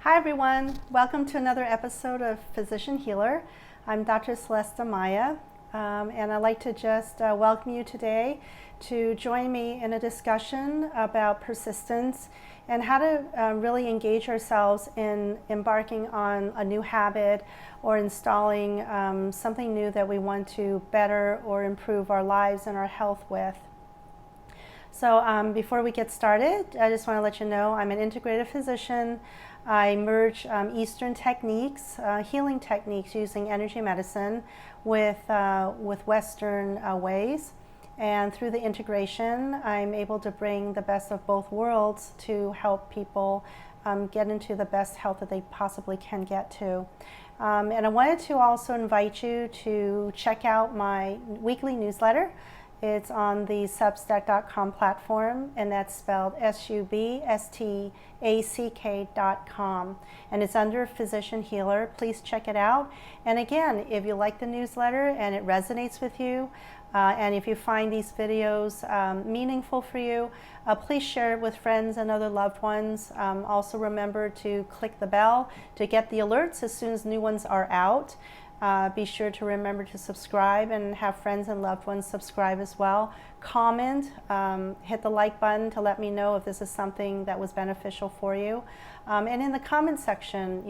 Hi everyone, welcome to another episode of Physician Healer. I'm Dr. Celeste Amaya, and I'd like to just welcome you today to join me in a discussion about persistence and how to really engage ourselves in embarking on a new habit or installing something new that we want to better or improve our lives and our health with. So before we get started, I just want to let you know I'm an integrative physician. I merge Eastern techniques, healing techniques using energy medicine with Western ways. And through the integration, I'm able to bring the best of both worlds to help people get into the best health that they possibly can get to. And I wanted to also invite you to check out my weekly newsletter. It's on the substack.com platform, and that's spelled substack.com. And it's under Physician Healer. Please check it out. And again, if you like the newsletter and it resonates with you, and if you find these videos meaningful for you, please share it with friends and other loved ones. Also remember to click the bell to get the alerts as soon as new ones are out. Be sure to remember to subscribe and have friends and loved ones subscribe as well. Comment, hit the like button to let me know if this is something that was beneficial for you. And in the comment section,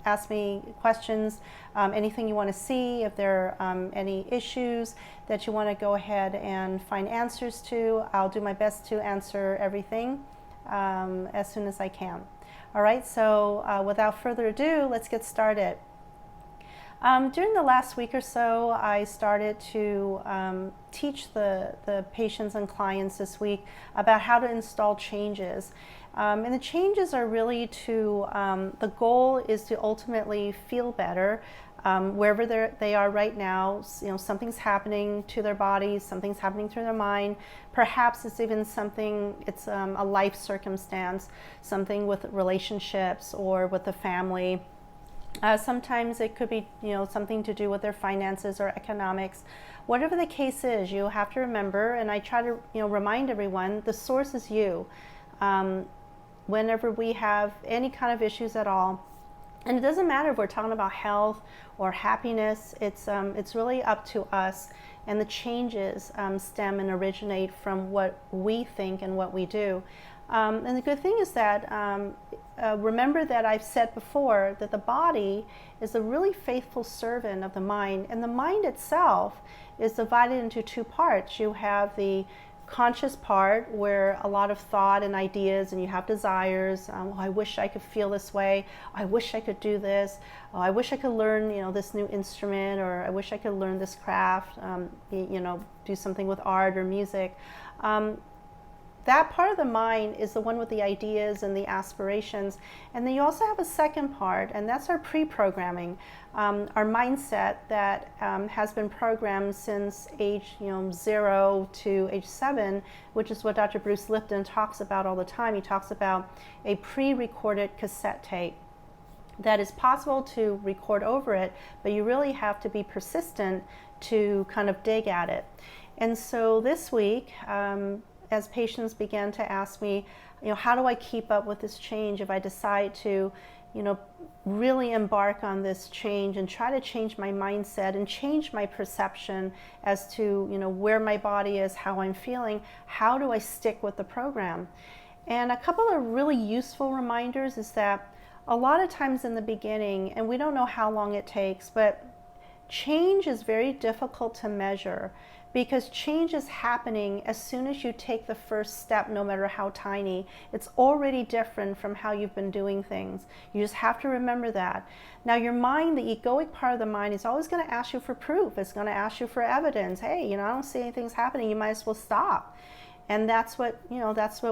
ask me questions, anything you want to see, if there are any issues that you want to go ahead and find answers to. I'll do my best to answer everything as soon as I can. All right, so without further ado, let's get started. During the last week or so, I started to teach the patients and clients this week about how to install changes. And the changes are really the goal is to ultimately feel better wherever they are right now. Something's happening to their bodies, something's happening to their mind. Perhaps it's even it's a life circumstance, something with relationships or with the family. Sometimes it could be, something to do with their finances or economics. Whatever the case is, you have to remember, and I try to, remind everyone, the source is you. Whenever we have any kind of issues at all, and it doesn't matter if we're talking about health or happiness, it's really up to us. And the changes stem and originate from what we think and what we do. And the good thing is that remember that I've said before that the body is a really faithful servant of the mind, and the mind itself is divided into two parts. You have the conscious part where a lot of thought and ideas, and you have desires. I wish I could feel this way. I wish I could do this. I wish I could learn, this new instrument, or I wish I could learn this craft. Do something with art or music. That part of the mind is the one with the ideas and the aspirations. And then you also have a second part, and that's our pre-programming, our mindset that has been programmed since age 0 to age 7, which is what Dr. Bruce Lipton talks about all the time. He talks about a pre-recorded cassette tape that is possible to record over it, but you really have to be persistent to kind of dig at it. And so this week, as patients began to ask me, how do I keep up with this change if I decide to, really embark on this change and try to change my mindset and change my perception as to, where my body is, how I'm feeling, how do I stick with the program? And a couple of really useful reminders is that a lot of times in the beginning, and we don't know how long it takes, but change is very difficult to measure, because change is happening as soon as you take the first step, no matter how tiny. It's already different from how you've been doing things. You just have to remember that. Now your mind, the egoic part of the mind, is always going to ask you for proof. It's going to ask you for evidence. Hey, I don't see anything's happening. You might as well stop. And that's what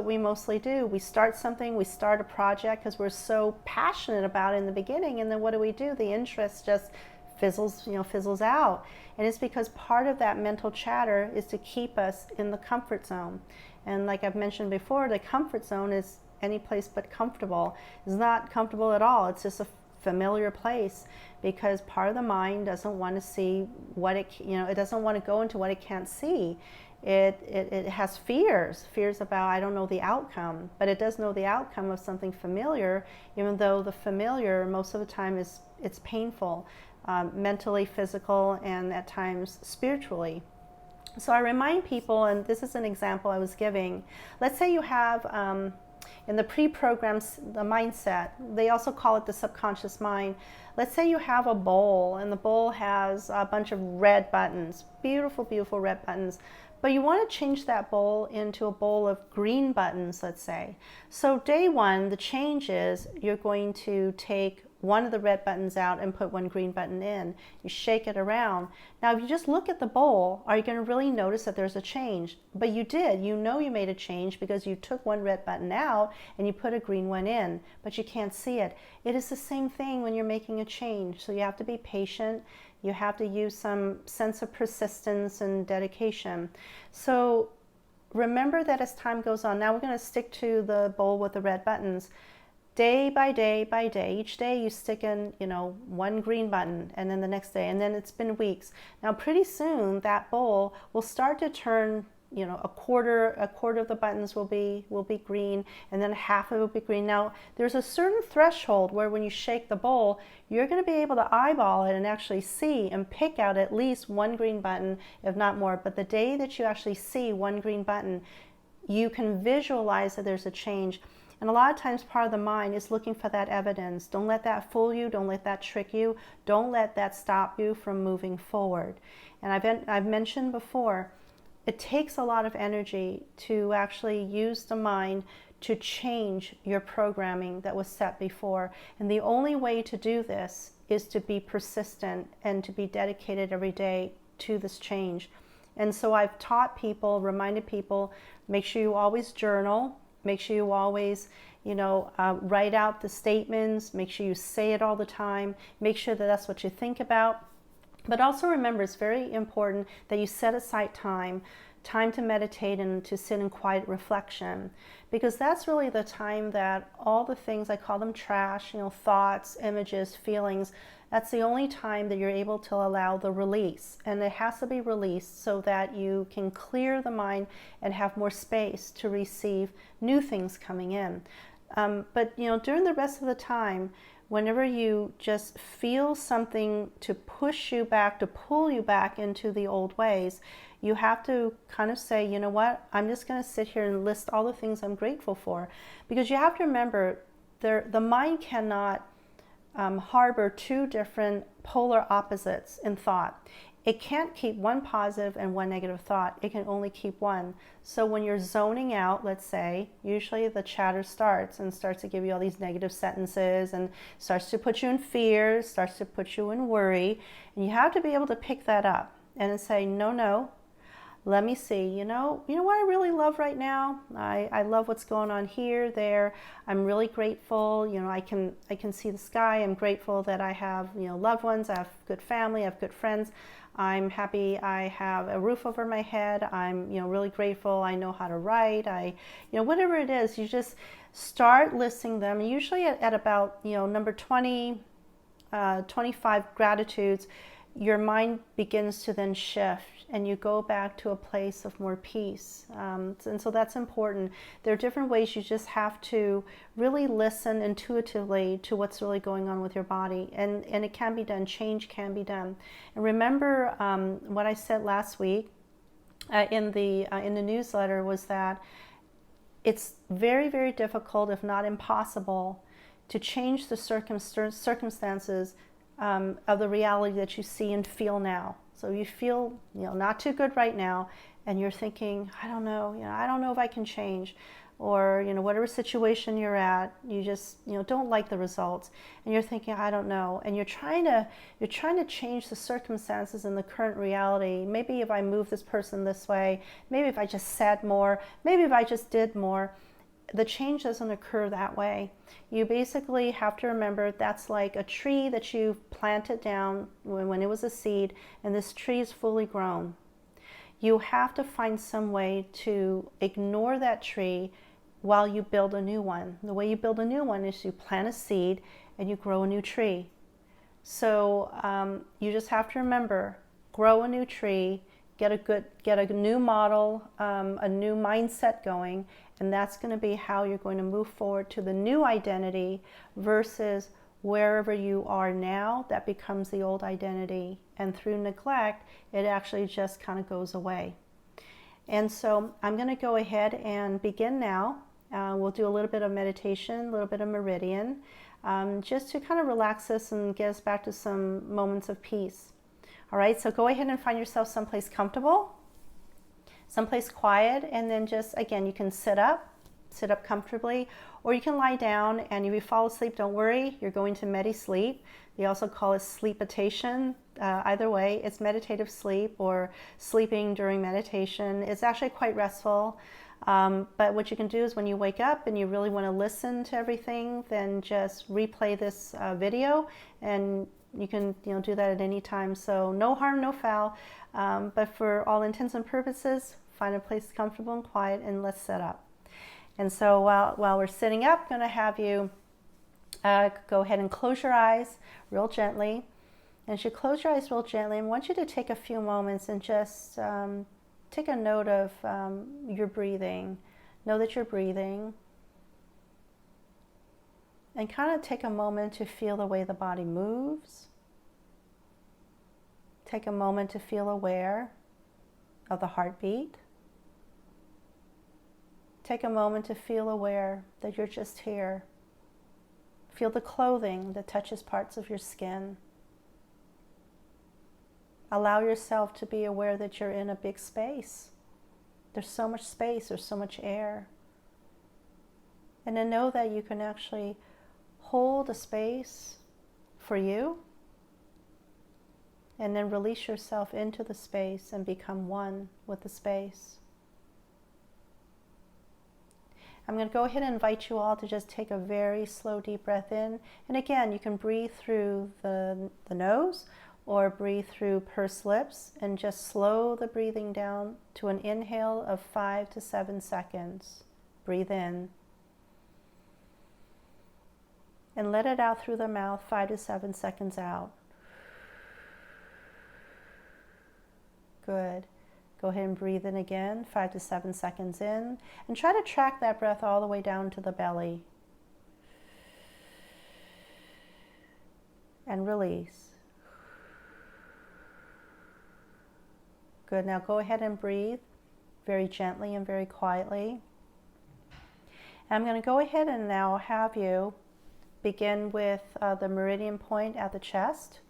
we mostly do. We start something, we start a project because we're so passionate about it in the beginning, and then what do? The interest just fizzles out. And it's because part of that mental chatter is to keep us in the comfort zone. And like I've mentioned before, the comfort zone is any place but comfortable. It's not comfortable at all. It's just a familiar place, because part of the mind doesn't want to see what it doesn't want to go into what it can't see. It has fears about, I don't know the outcome, but it does know the outcome of something familiar, even though the familiar most of the time it's painful, mentally, physical, and at times spiritually. So I remind people, and this is an example I was giving. Let's say you have in the pre-programmed the mindset, they also call it the subconscious mind. Let's say you have a bowl, and the bowl has a bunch of red buttons, beautiful, beautiful red buttons. But you want to change that bowl into a bowl of green buttons, let's say. So day one, the change is you're going to take one of the red buttons out and put one green button in. You shake it around. Now, if you just look at the bowl, are you going to really notice that there's a change? But you did. You know you made a change because you took one red button out and you put a green one in, but you can't see it. It is the same thing when you're making a change. So you have to be patient. You have to use some sense of persistence and dedication. So remember that as time goes on, now we're going to stick to the bowl with the red buttons. Day by day by day, each day you stick in, one green button, and then the next day, and then it's been weeks. Now pretty soon that bowl will start to turn, a quarter of the buttons will be green, and then half of it will be green. Now there's a certain threshold where when you shake the bowl, you're going to be able to eyeball it and actually see and pick out at least one green button, if not more. But the day that you actually see one green button, you can visualize that there's a change. And a lot of times part of the mind is looking for that evidence. Don't let that fool you. Don't let that trick you. Don't let that stop you from moving forward. And I've mentioned before, it takes a lot of energy to actually use the mind to change your programming that was set before. And the only way to do this is to be persistent and to be dedicated every day to this change. And so I've taught people, reminded people, make sure you always journal. Make sure you always, write out the statements. Make sure you say it all the time. Make sure that that's what you think about. But also remember, it's very important that you set aside time to meditate and to sit in quiet reflection, because that's really the time that all the things, I call them trash, thoughts, images, feelings, that's the only time that you're able to allow the release. And it has to be released so that you can clear the mind and have more space to receive new things coming in. But during the rest of the time, whenever you just feel something to push you back, to pull you back into the old ways, you have to kind of say, you know what, I'm just going to sit here and list all the things I'm grateful for. Because you have to remember, the mind cannot harbor two different polar opposites in thought. It can't keep one positive and one negative thought. It can only keep one. So when you're zoning out, let's say, usually the chatter starts to give you all these negative sentences and starts to put you in fear, starts to put you in worry. And you have to be able to pick that up and say, no, let me see, you know what I really love right now? I love what's going on here, there. I'm really grateful. I can see the sky. I'm grateful that I have, loved ones. I have good family. I have good friends. I'm happy I have a roof over my head. I'm, really grateful. I know how to write. Whatever it is, you just start listing them. Usually at about, number 20, 25 gratitudes, your mind begins to then shift and you go back to a place of more peace. And so that's important. There are different ways. You just have to really listen intuitively to what's really going on with your body. And it can be done. Change can be done. And remember what I said last week in the newsletter was that it's very, very difficult, if not impossible, to change the circumstances of the reality that you see and feel now. So you feel, not too good right now, and you're thinking, I don't know if I can change, or whatever situation you're at, you just don't like the results, and you're thinking, I don't know, and you're trying to change the circumstances in the current reality. Maybe if I move this person this way, maybe if I just said more, maybe if I just did more. The change doesn't occur that way. You basically have to remember that's like a tree that you planted down when it was a seed, and this tree is fully grown. You have to find some way to ignore that tree while you build a new one. The way you build a new one is you plant a seed and you grow a new tree. So you just have to remember, grow a new tree get a new model, a new mindset going, and that's going to be how you're going to move forward to the new identity versus wherever you are now, that becomes the old identity. And through neglect, it actually just kind of goes away. And so I'm going to go ahead and begin now. We'll do a little bit of meditation, a little bit of meridian, just to kind of relax us and get us back to some moments of peace. All right, so go ahead and find yourself someplace comfortable, someplace quiet, and then just, again, you can sit up comfortably, or you can lie down, and if you fall asleep, don't worry, you're going to medi-sleep. They also call it sleepitation. Either way, it's meditative sleep or sleeping during meditation. It's actually quite restful. But what you can do is when you wake up and you really want to listen to everything, then just replay this video, and you can do that at any time. So no harm, no foul. But for all intents and purposes, find a place comfortable and quiet, and let's set up. And so while we're sitting up, I'm going to have you go ahead and close your eyes real gently. And as you close your eyes real gently, I want you to take a few moments and just take a note of your breathing. Know that you're breathing. And kind of take a moment to feel the way the body moves. Take a moment to feel aware of the heartbeat. Take a moment to feel aware that you're just here. Feel the clothing that touches parts of your skin. Allow yourself to be aware that you're in a big space. There's so much space, there's so much air. And to know that you can actually hold a space for you, and then release yourself into the space and become one with the space. I'm going to go ahead and invite you all to just take a very slow, deep breath in. And again, you can breathe through the nose or breathe through pursed lips, and just slow the breathing down to an inhale of 5 to 7 seconds. Breathe in. And let it out through the mouth 5 to 7 seconds out. Good. Go ahead and breathe in again, 5 to 7 seconds in, and try to track that breath all the way down to the belly. And release. Good. Now go ahead and breathe very gently and very quietly. And I'm going to go ahead and now have you begin with the meridian point at the chest.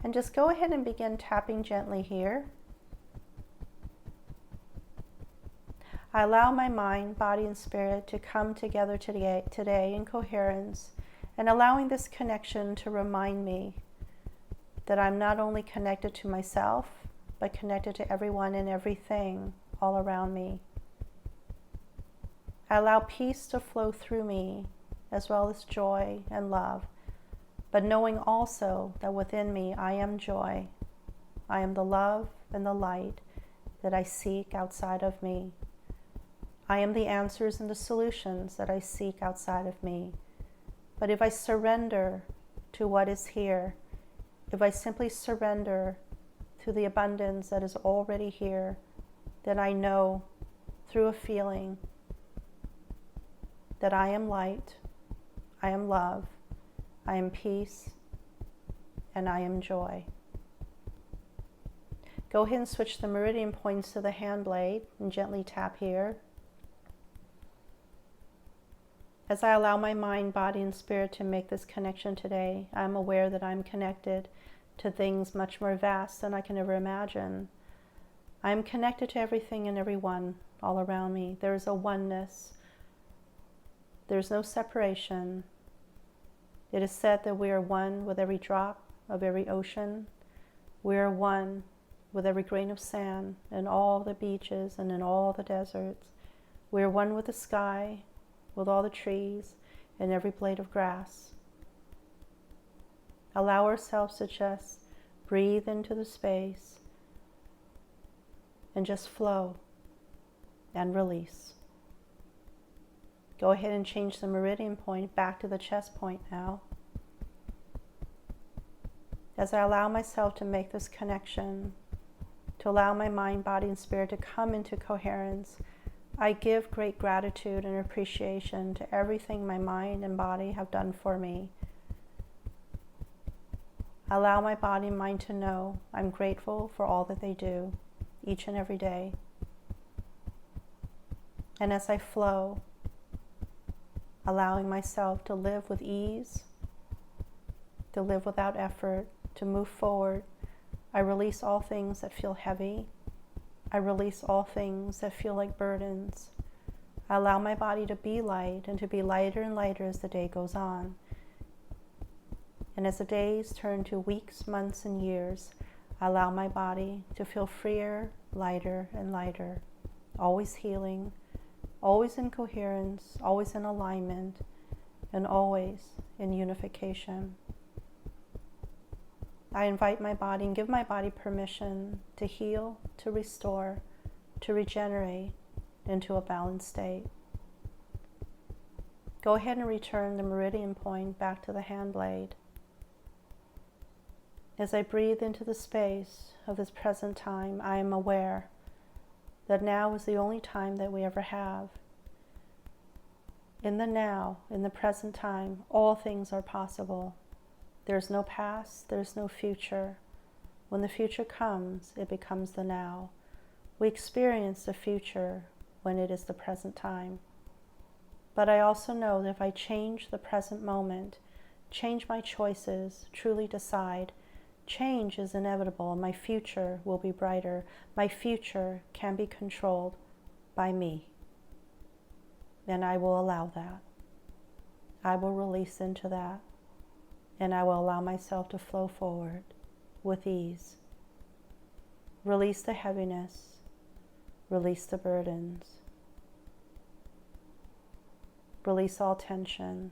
And just go ahead and begin tapping gently here. I allow my mind, body, and spirit to come together today in coherence, and allowing this connection to remind me that I'm not only connected to myself, but connected to everyone and everything all around me. I allow peace to flow through me, as well as joy and love, but knowing also that within me I am joy. I am the love and the light that I seek outside of me. I am the answers and the solutions that I seek outside of me. But if I surrender to what is here, if I simply surrender to the abundance that is already here, then I know through a feeling that I am light, I am love, I am peace, and I am joy. Go ahead and switch the meridian points to the hand blade and gently tap here. As I allow my mind, body, and spirit to make this connection today, I'm aware that I'm connected to things much more vast than I can ever imagine. I'm connected to everything and everyone all around me. There is a oneness. There's no separation. It is said that we are one with every drop of every ocean. We are one with every grain of sand in all the beaches and in all the deserts. We are one with the sky, with all the trees and every blade of grass. Allow ourselves to just breathe into the space and just flow and release. Go ahead and change the meridian point back to the chest point now. As I allow myself to make this connection to allow my mind, body, and spirit to come into coherence. I give great gratitude and appreciation to everything my mind and body have done for me. Allow my body and mind to know I'm grateful for all that they do each and every day. And as I flow, allowing myself to live with ease, to live without effort, to move forward, I release all things that feel heavy. I release all things that feel like burdens. I allow my body to be light and to be lighter and lighter as the day goes on. And as the days turn to weeks, months, and years, I allow my body to feel freer, lighter, and lighter, always healing, always in coherence, always in alignment, and always in unification. I invite my body and give my body permission to heal, to restore, to regenerate into a balanced state. Go ahead and return the meridian point back to the hand blade. As I breathe into the space of this present time, I am aware that now is the only time that we ever have. In the now, in the present time, all things are possible. There's no past, there's no future. When the future comes, it becomes the now. We experience the future when it is the present time. But I also know that if I change the present moment, change my choices, truly decide, change is inevitable and my future will be brighter. My future can be controlled by me. And I will allow that. I will release into that. And I will allow myself to flow forward with ease. Release the heaviness. Release the burdens. Release all tension.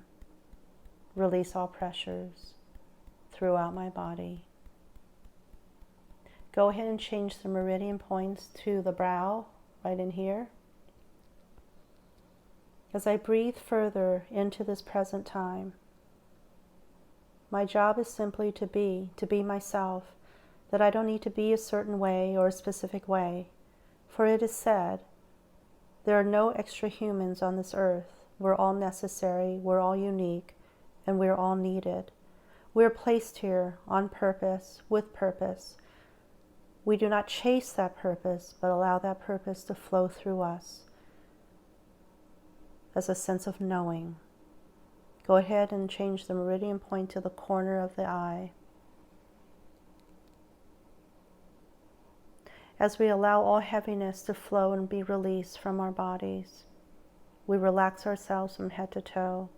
Release all pressures throughout my body. Go ahead and change the meridian points to the brow, right in here. As I breathe further into this present time, my job is simply to be myself, that I don't need to be a certain way or a specific way. For it is said, there are no extra humans on this earth. We're all necessary, we're all unique, and we're all needed. We're placed here on purpose, with purpose. We do not chase that purpose, but allow that purpose to flow through us as a sense of knowing. Go ahead and change the meridian point to the corner of the eye. As we allow all heaviness to flow and be released from our bodies, we relax ourselves from head to toe.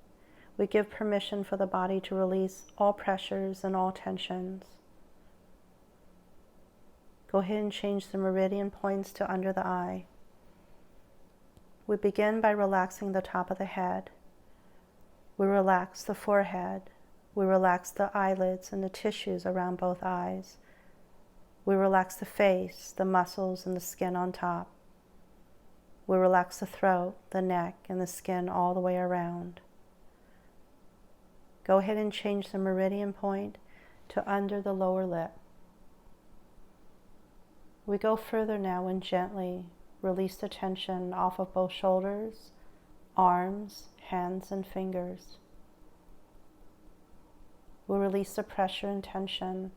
We give permission for the body to release all pressures and all tensions. Go ahead and change the meridian points to under the eye. We begin by relaxing the top of the head. We relax the forehead. We relax the eyelids and the tissues around both eyes. We relax the face, the muscles, and the skin on top. We relax the throat, the neck, and the skin all the way around. Go ahead and change the meridian point to under the lower lip. We go further now and gently release the tension off of both shoulders, arms, hands, and fingers. We release the pressure and tension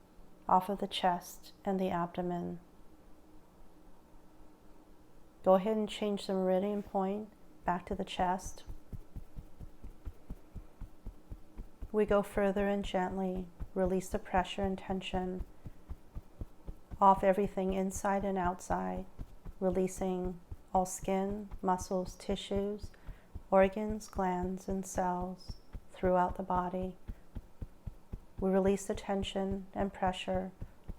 off of the chest and the abdomen. Go ahead and change the meridian point back to the chest. We go further and gently release the pressure and tension off everything inside and outside, releasing all skin, muscles, tissues, organs, glands, and cells throughout the body. We release the tension and pressure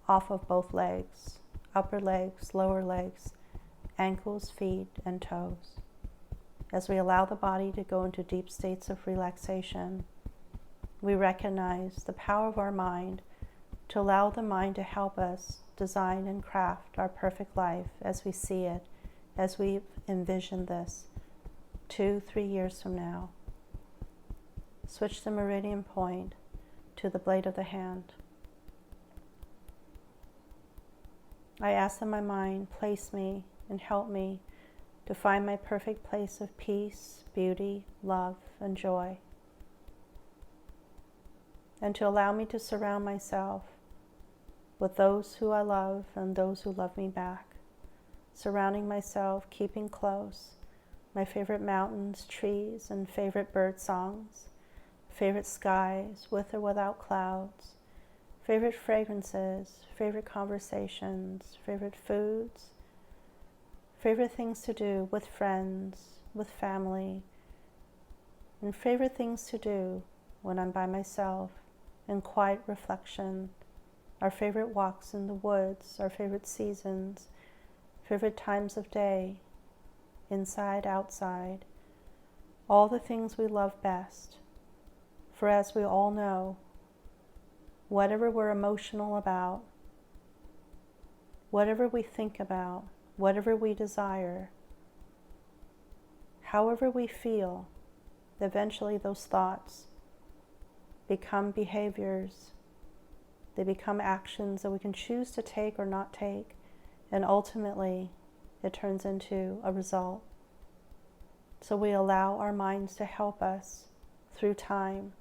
off of both legs, upper legs, lower legs, ankles, feet, and toes. As we allow the body to go into deep states of relaxation, we recognize the power of our mind to allow the mind to help us design and craft our perfect life as we see it, as we envision this 2-3 years from now. Switch the meridian point to the blade of the hand. I ask that my mind place me and help me to find my perfect place of peace, beauty, love, and joy. And to allow me to surround myself with those who I love and those who love me back. Surrounding myself, keeping close, my favorite mountains, trees, and favorite bird songs, favorite skies with or without clouds, favorite fragrances, favorite conversations, favorite foods, favorite things to do with friends, with family, and favorite things to do when I'm by myself in quiet reflection, our favorite walks in the woods, our favorite seasons, favorite times of day, inside, outside, all the things we love best. For as we all know, whatever we're emotional about, whatever we think about, whatever we desire, however we feel, eventually those thoughts become behaviors. They become actions that we can choose to take or not take, and ultimately it turns into a result. So we allow our minds to help us through time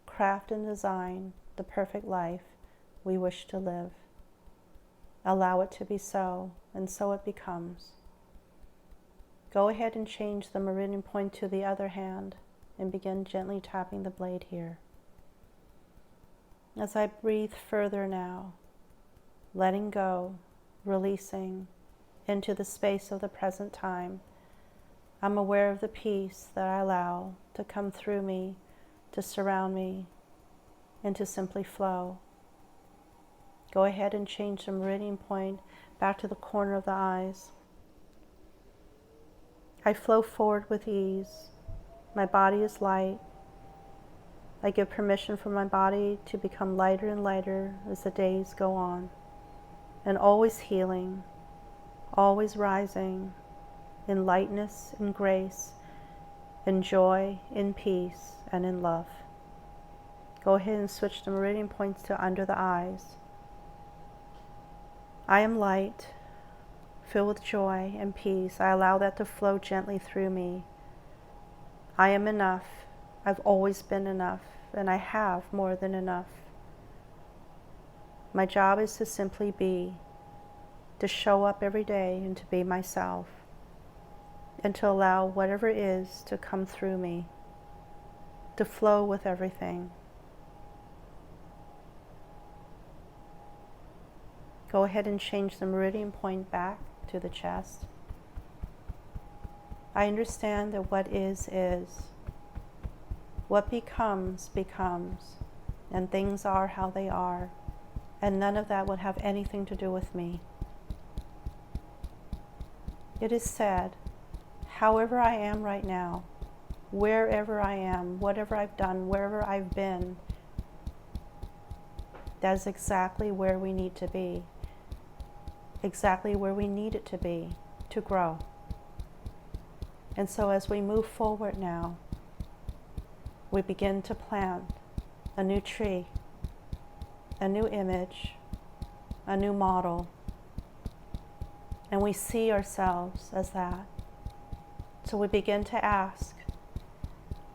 craft and design the perfect life we wish to live. Allow it to be so, and so it becomes. Go ahead and change the meridian point to the other hand and begin gently tapping the blade here. As I breathe further now, letting go, releasing into the space of the present time, I'm aware of the peace that I allow to come through me, to surround me, and to simply flow. Go ahead and change the meridian point back to the corner of the eyes. I flow forward with ease. My body is light. I give permission for my body to become lighter and lighter as the days go on, and always healing, always rising in lightness and grace, in joy, in peace, and in love. Go ahead and switch the meridian points to under the eyes. I am light, filled with joy and peace. I allow that to flow gently through me. I am enough. I've always been enough, and I have more than enough. My job is to simply be, to show up every day and to be myself, and to allow whatever is to come through me, to flow with everything. Go ahead and change the meridian point back to the chest. I understand that what is. What becomes, becomes. And things are how they are. And none of that would have anything to do with me. It is said, however I am right now, wherever I am, whatever I've done, wherever I've been, that is exactly where we need to be. Exactly where we need it to be to grow. And so as we move forward now, we begin to plant a new tree, a new image, a new model, and we see ourselves as that. So we begin to ask,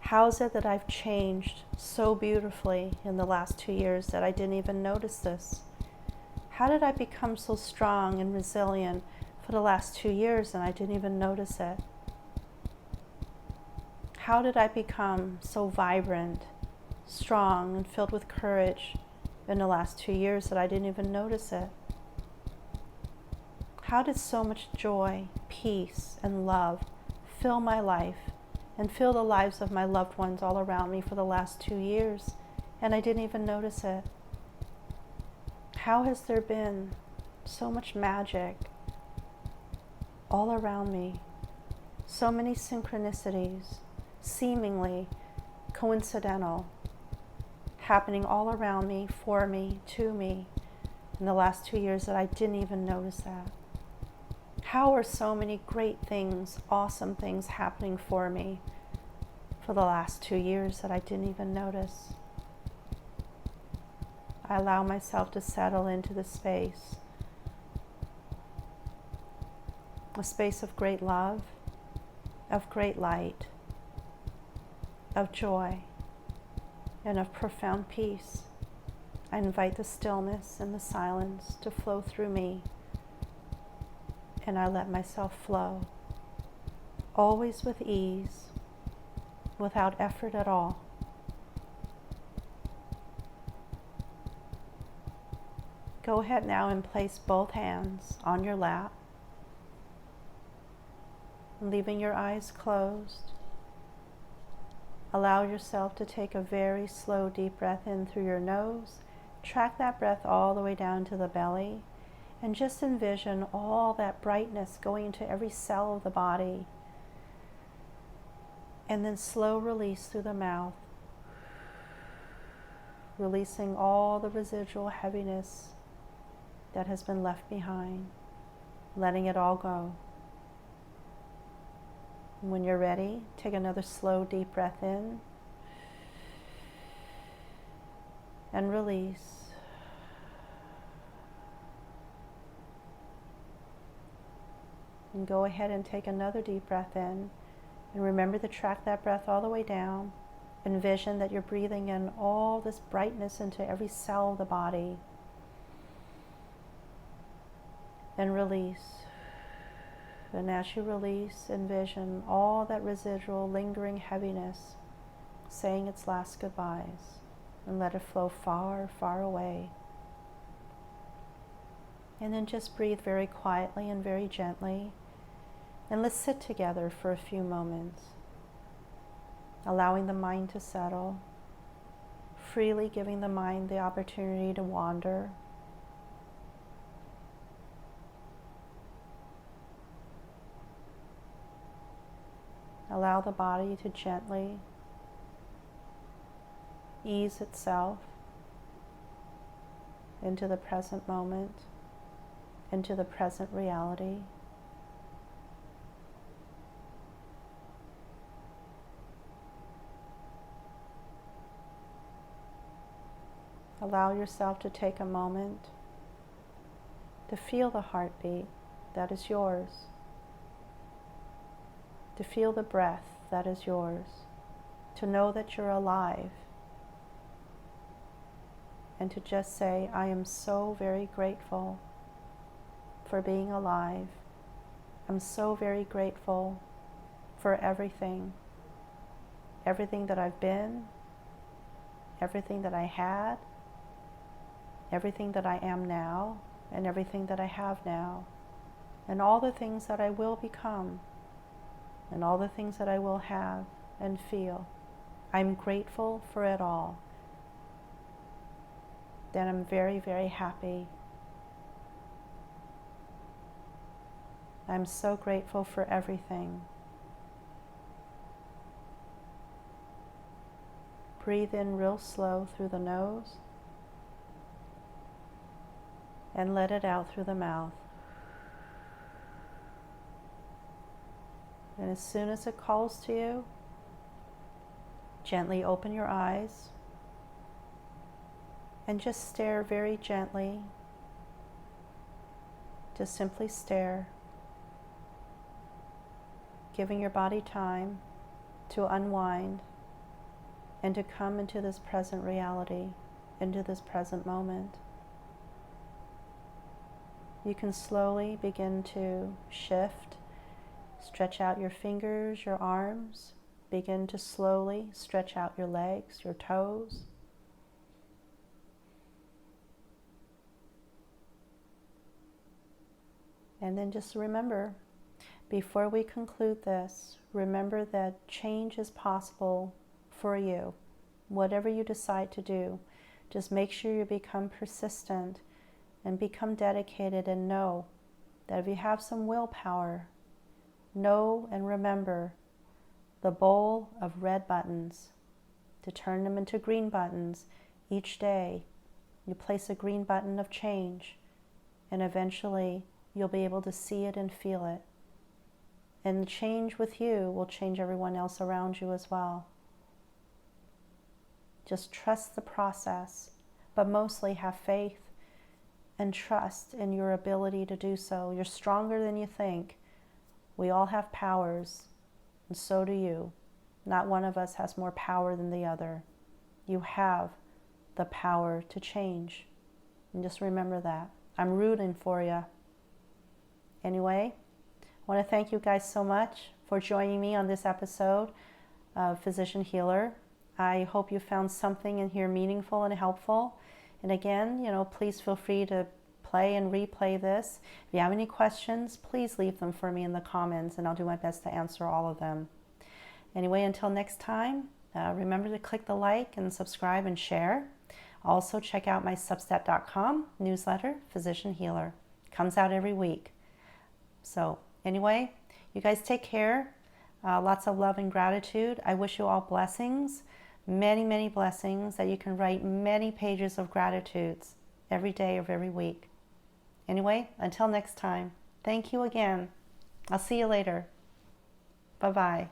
how is it that I've changed so beautifully in the last 2 years that I didn't even notice this? How did I become so strong and resilient for the last 2 years and I didn't even notice it? How did I become so vibrant, strong, and filled with courage in the last 2 years that I didn't even notice it? How did so much joy, peace, and love fill my life and fill the lives of my loved ones all around me for the last 2 years and I didn't even notice it? How has there been so much magic all around me? So many synchronicities, seemingly coincidental, happening all around me, for me, to me, in the last 2 years that I didn't even notice that. How are so many great things, awesome things happening for me for the last 2 years that I didn't even notice? I allow myself to settle into the space a space of great love, of great light, of joy, and of profound peace. I invite the stillness and the silence to flow through me, and I let myself flow, always with ease, without effort at all. Go ahead now and place both hands on your lap, leaving your eyes closed. Allow yourself to take a very slow, deep breath in through your nose. Track that breath all the way down to the belly, and just envision all that brightness going into every cell of the body. And then slow release through the mouth, releasing all the residual heaviness that has been left behind, letting it all go. When you're ready, take another slow, deep breath in and release. And go ahead and take another deep breath in, and remember to track that breath all the way down. Envision that you're breathing in all this brightness into every cell of the body. And release. And as you release, envision all that residual lingering heaviness saying its last goodbyes, and let it flow far, far away. And then just breathe very quietly and very gently, and let's sit together for a few moments, allowing the mind to settle, freely giving the mind the opportunity to wander. Allow the body to gently ease itself into the present moment, into the present reality. Allow yourself to take a moment to feel the heartbeat that is yours, to feel the breath that is yours, to know that you're alive, and to just say, I am so very grateful for being alive. I'm so very grateful for everything, everything that I've been, everything that I had, everything that I am now, and everything that I have now, and all the things that I will become, and all the things that I will have and feel. I'm grateful for it all. Then I'm very, very happy. I'm so grateful for everything. Breathe in real slow through the nose, and let it out through the mouth. And as soon as it calls to you, gently open your eyes and just stare very gently. Just simply stare, giving your body time to unwind and to come into this present reality, into this present moment. You can slowly begin to shift. Stretch out your fingers, your arms. Begin to slowly stretch out your legs, your toes. And then just remember, before we conclude this, remember that change is possible for you. Whatever you decide to do, just make sure you become persistent and become dedicated, and know that if you have some willpower, know and remember the bowl of red buttons, to turn them into green buttons each day. You place a green button of change, and eventually you'll be able to see it and feel it. And the change with you will change everyone else around you as well. Just trust the process, but mostly have faith and trust in your ability to do so. You're stronger than you think. We all have powers, and so do you. Not one of us has more power than the other. You have the power to change. And just remember that. I'm rooting for you. Anyway, I want to thank you guys so much for joining me on this episode of Physician Healer. I hope you found something in here meaningful and helpful. And again, please feel free to play and replay this. If you have any questions, please leave them for me in the comments, and I'll do my best to answer all of them. Anyway, until next time, remember to click the like and subscribe and share. Also, check out my Substack.com newsletter, Physician Healer. Comes out every week. So anyway, you guys take care. Lots of love and gratitude. I wish you all blessings, many, many blessings, that you can write many pages of gratitudes every day of every week. Anyway, until next time, thank you again. I'll see you later. Bye-bye.